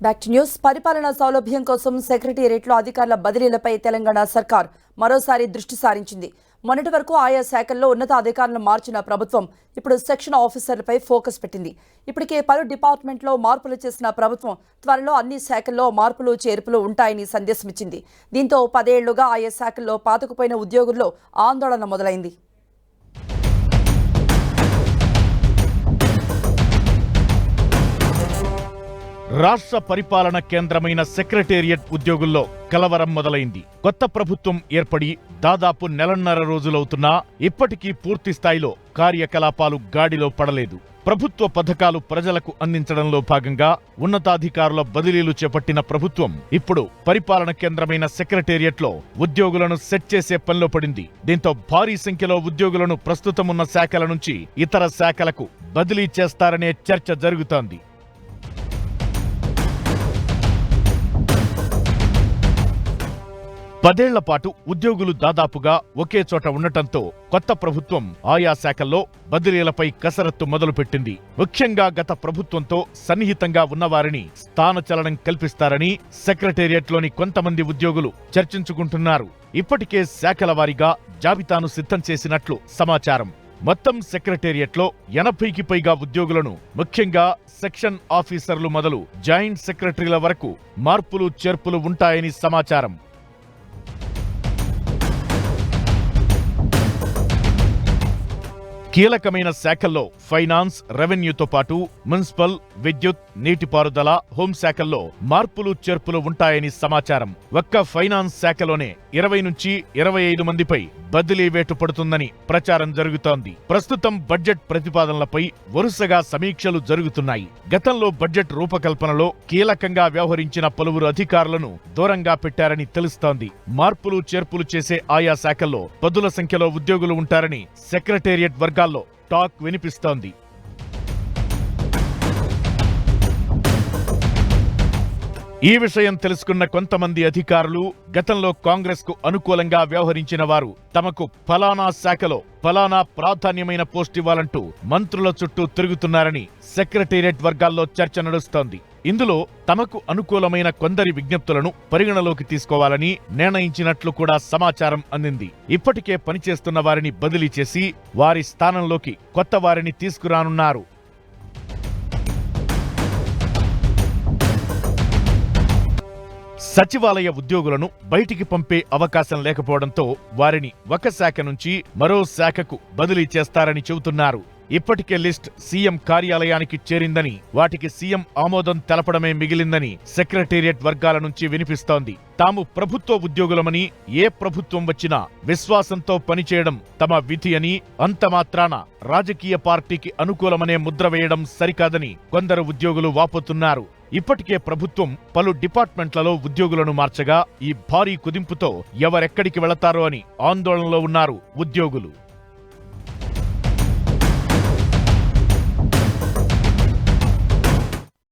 Back to news. పరిపాలనా సౌలభ్యం కోసం సెక్రటేరియట్లో అధికారుల బదిలీలపై తెలంగాణ సర్కార్ మరోసారి దృష్టి సారించింది. మొన్నటి వరకు ఆయా శాఖల్లో ఉన్నతాధికారులను మార్చిన ప్రభుత్వం ఇప్పుడు సెక్షన్ ఆఫీసర్లపై ఫోకస్ పెట్టింది. ఇప్పటికే పలు డిపార్ట్మెంట్లో మార్పులు చేసిన ప్రభుత్వం త్వరలో అన్ని శాఖల్లో మార్పులు చేర్పులు ఉంటాయని సందేశమిచ్చింది. దీంతో 10 ఏళ్లుగా ఆయా శాఖల్లో పాతుకుపోయిన ఉద్యోగుల్లో ఆందోళన మొదలైంది. రాష్ట్ర పరిపాలన కేంద్రమైన సెక్రటేరియట్ ఉద్యోగుల్లో కలవరం మొదలైంది. కొత్త ప్రభుత్వం ఏర్పడి దాదాపు నెలన్నర రోజులవుతున్నా ఇప్పటికీ పూర్తి స్థాయిలో కార్యకలాపాలు గాడిలో పడలేదు. ప్రభుత్వ పథకాలు ప్రజలకు అందించడంలో భాగంగా ఉన్నతాధికారుల బదిలీలు చేపట్టిన ప్రభుత్వం ఇప్పుడు పరిపాలన కేంద్రమైన సెక్రటేరియట్లో ఉద్యోగులను సెట్ చేసే పనిలో పడింది. దీంతో భారీ సంఖ్యలో ఉద్యోగులను ప్రస్తుతం ఉన్న శాఖల నుంచి ఇతర శాఖలకు బదిలీ చేస్తారనే చర్చ జరుగుతోంది. పదేళ్ల పాటు ఉద్యోగులు దాదాపుగా ఒకే చోట ఉండటంతో కొత్త ప్రభుత్వం ఆయా శాఖల్లో బదిలీలపై కసరత్తు మొదలుపెట్టింది. ముఖ్యంగా గత ప్రభుత్వంతో సన్నిహితంగా ఉన్నవారిని స్థానచలనం కల్పిస్తారని సెక్రటేరియట్లోని కొంతమంది ఉద్యోగులు చర్చించుకుంటున్నారు. ఇప్పటికే శాఖల వారీగా జాబితాను సిద్ధం చేసినట్లు సమాచారం. మొత్తం సెక్రటేరియట్లో 80కి పైగా ఉద్యోగులను, ముఖ్యంగా సెక్షన్ ఆఫీసర్లు మొదలు జాయింట్ సెక్రటరీల వరకు మార్పులు చేర్పులు ఉంటాయని సమాచారం. కీలకమైన శాఖల్లో ఫైనాన్స్, రెవెన్యూతో పాటు మున్సిపల్, విద్యుత్, నీటిపారుదల, హోంశాఖల్లో మార్పులు చేర్పులు ఉంటాయని సమాచారం. ఒక్క ఫైనాన్స్ శాఖలోనే 20 నుంచి 25 మందిపై బదిలీ వేటు పడుతుందని ప్రచారం జరుగుతోంది. ప్రస్తుతం బడ్జెట్ ప్రతిపాదనలపై వరుసగా సమీక్షలు జరుగుతున్నాయి. గతంలో బడ్జెట్ రూపకల్పనలో కీలకంగా వ్యవహరించిన పలువురు అధికారులను దూరంగా పెట్టారని తెలుస్తోంది. మార్పులు చేర్పులు చేసే ఆయా శాఖల్లో పదుల సంఖ్యలో ఉద్యోగులు ఉంటారని సెక్రటేరియట్ వర్గాల్లో టాక్ వినిపిస్తోంది. ఈ విషయం తెలుసుకున్న కొంతమంది అధికారులు, గతంలో కాంగ్రెస్ కు అనుకూలంగా వ్యవహరించిన వారు తమకు ఫలానా శాఖలో ఫలానా ప్రాధాన్యమైన పోస్ట్ ఇవ్వాలంటూ మంత్రుల చుట్టూ తిరుగుతున్నారని సెక్రటేరియట్ వర్గాల్లో చర్చ నడుస్తోంది. ఇందులో తమకు అనుకూలమైన కొందరి విజ్ఞప్తులను పరిగణలోకి తీసుకోవాలని నిర్ణయించినట్లు కూడా సమాచారం అందింది. ఇప్పటికే పనిచేస్తున్న వారిని బదిలీ చేసి వారి స్థానంలోకి కొత్త వారిని తీసుకురానున్నారు. సచివాలయ ఉద్యోగులను బయటికి పంపే అవకాశం లేకపోవడంతో వారిని ఒక శాఖ నుంచి మరో శాఖకు బదిలీ చేస్తారని చెబుతున్నారు. ఇప్పటికే లిస్ట్ సీఎం కార్యాలయానికి చేరిందని, వాటికి సీఎం ఆమోదం తెలపడమే మిగిలిందని సెక్రటేరియట్ వర్గాల నుంచి వినిపిస్తోంది. తాము ప్రభుత్వ ఉద్యోగులమని, ఏ ప్రభుత్వం వచ్చినా విశ్వాసంతో పనిచేయడం తమ విధి అని, అంతమాత్రాన రాజకీయ పార్టీకి అనుకూలమనే ముద్ర వేయడం సరికాదని కొందరు ఉద్యోగులు వాపోతున్నారు. ఇప్పటికే ప్రభుత్వం పలు డిపార్ట్మెంట్లలో ఉద్యోగులను మార్చగా ఈ భారీ కుదింపుతో ఎవరెక్కడికి వెళతారో అని ఆందోళనలో ఉన్నారు ఉద్యోగులు.